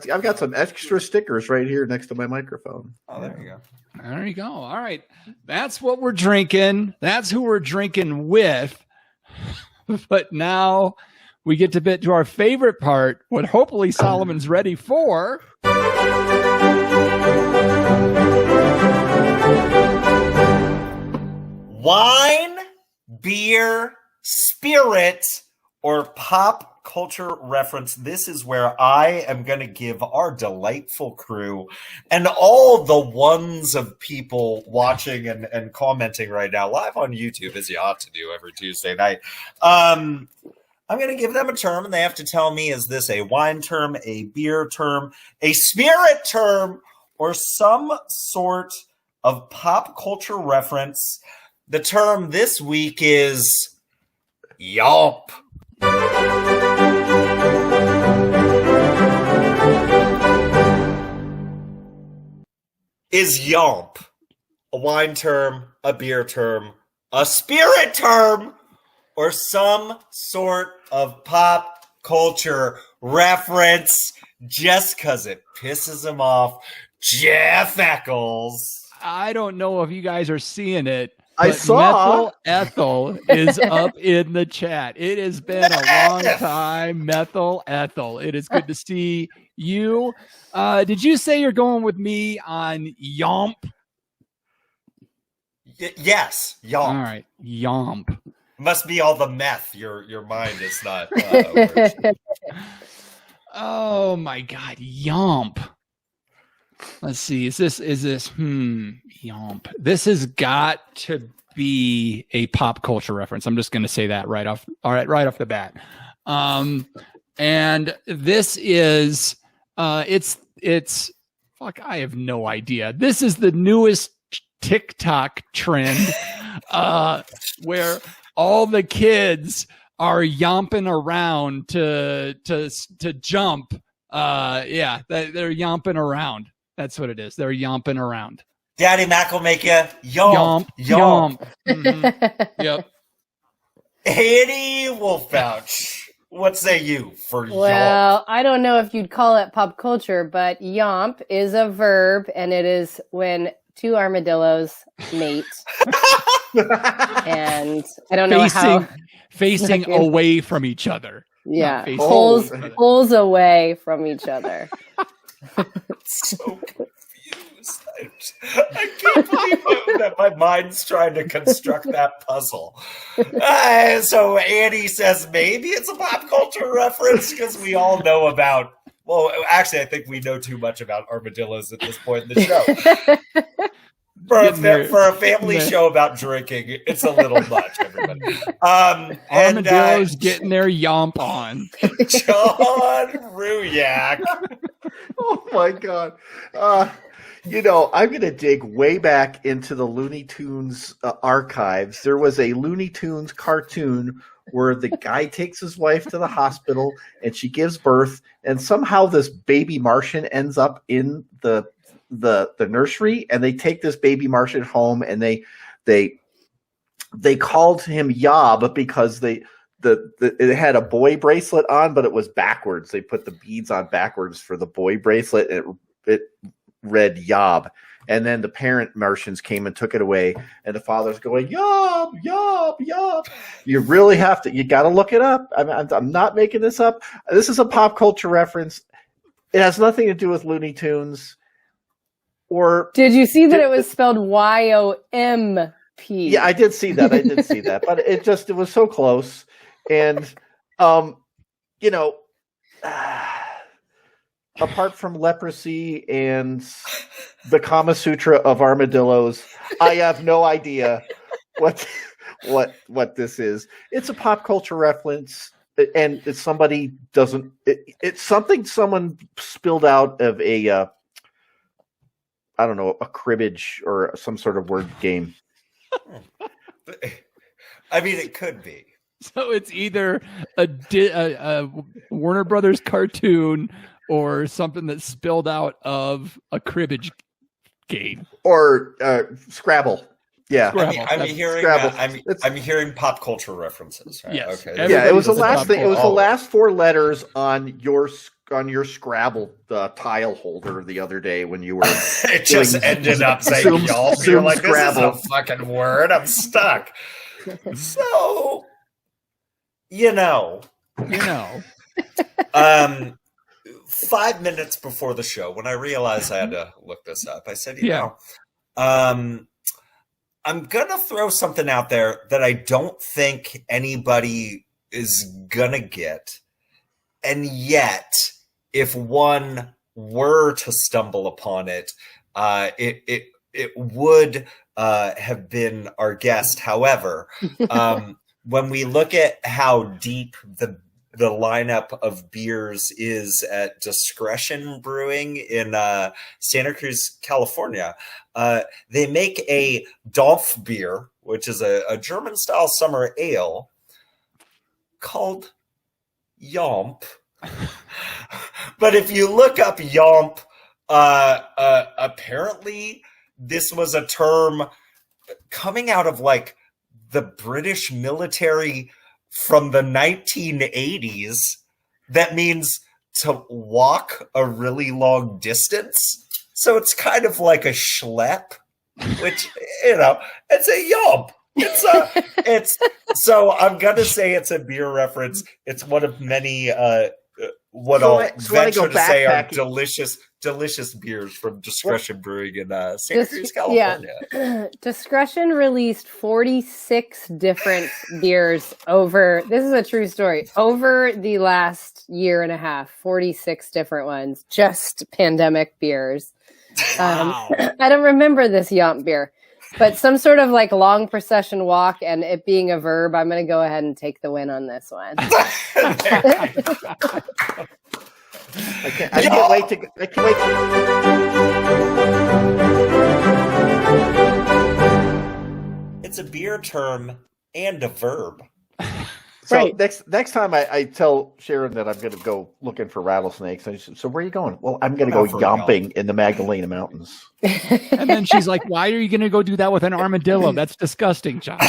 got some extra stickers right here next to my microphone. Oh, there you go. There you go. All right. That's what we're drinking. That's who we're drinking with. But now we get to our favorite part, what hopefully Solomon's ready for. Wine, beer, spirit, or pop culture reference. This is where I am going to give our delightful crew and all the ones of people watching and commenting right now live on YouTube, as you ought to do every Tuesday night. I'm going to give them a term, and they have to tell me, is this a wine term, a beer term, a spirit term, or some sort of pop culture reference? The term this week is Yomp. Is Yomp a wine term, a beer term, a spirit term, or some sort of pop culture reference just because it pisses him off? Jeff Eccles. I don't know if you guys are seeing it. I saw. Methyl Ethel is up in the chat. It has been a long time, Methyl Ethel. It is good to see you. Did you say you're going with me on Yomp? Yes, Yomp. All right, Yomp. Must be all the meth. Your mind is not. Oh my God, Yomp. Let's see. Is this Yomp? This has got to be a pop culture reference. I'm just going to say that right off the bat. And this is it's fuck. I have no idea. This is the newest TikTok trend, where all the kids are yomping around to jump. They're yomping around. That's what it is. They're yomping around. Daddy Mac will make you yomp. Mm-hmm. Yep. Annie Wolfouch, what say you for yomp? Well, I don't know if you'd call it pop culture, but yomp is a verb, and it is when two armadillos mate. And I don't know how. Facing away from each other. Yeah, pulls away from each other. So confused. I can't believe that my mind's trying to construct that puzzle. So Annie says maybe it's a pop culture reference because we all know about. Well, actually, I think we know too much about armadillos at this point in the show. For a family show about drinking, it's a little much, everybody. Armadillos getting their yomp on. John Ruyak. Oh my God. I'm going to dig way back into the Looney Tunes archives. There was a Looney Tunes cartoon where the guy takes his wife to the hospital and she gives birth, and somehow this baby Martian ends up in the nursery, and they take this baby Martian home, and they called him Yob because it had a boy bracelet on, but it was backwards. They put the beads on backwards for the boy bracelet, and it read Yob. And then the parent Martians came and took it away, and the father's going, Yob, Yob, Yob. You really have to. You got to look it up. I'm not making this up. This is a pop culture reference. It has nothing to do with Looney Tunes. Or did you see that it was spelled YOMP? Yeah, I did see that. But it was so close. And, apart from leprosy and the Kama Sutra of armadillos, I have no idea what this is. It's a pop culture reference, and it's something someone spilled out of a I don't know, a cribbage or some sort of word game. I mean, it could be. So it's either a Warner Brothers cartoon or something that's spilled out of a cribbage game. Or Scrabble. Yeah. Scrabble. I'm hearing Scrabble. I'm hearing pop culture references. Right? Yes. Okay. Yeah, it was the Everybody's last thing. It was the Oh. last four letters on your Scrabble tile holder the other day when you were. It just doing ended up saying Zoom- y'all. Zoom You're like, this Scrabble. is a fucking word. I'm stuck. So, you know, 5 minutes before the show, when I realized I had to look this up, I said, you know, I'm going to throw something out there that I don't think anybody is going to get. And yet, if one were to stumble upon it, it would have been our guest. However, when we look at how deep the lineup of beers is at Discretion Brewing in Santa Cruz, California, they make a Yomp beer, which is a German-style summer ale called Yomp. But if you look up Yomp, apparently this was a term coming out of like the British military from the 1980s that means to walk a really long distance. So it's kind of like a schlep, which, you know, it's a Yomp. So I'm gonna say it's a beer reference. It's one of many I'll venture to say are delicious beers from Discretion Brewing in Santa Cruz, California. Yeah. Discretion released 46 different beers over, this is a true story, over the last year and a half, 46 different ones, just pandemic beers. Wow. I don't remember this Yomp beer, but some sort of like long procession walk and it being a verb, I'm going to go ahead and take the win on this one. I can't wait to. It's a beer term and a verb. So Right. next time I tell Sharon that I'm going to go looking for rattlesnakes. I said, so where are you going? Well, I'm going to go for yomping in the Magdalena Mountains. And then she's like, why are you going to go do that with an armadillo? That's disgusting, John.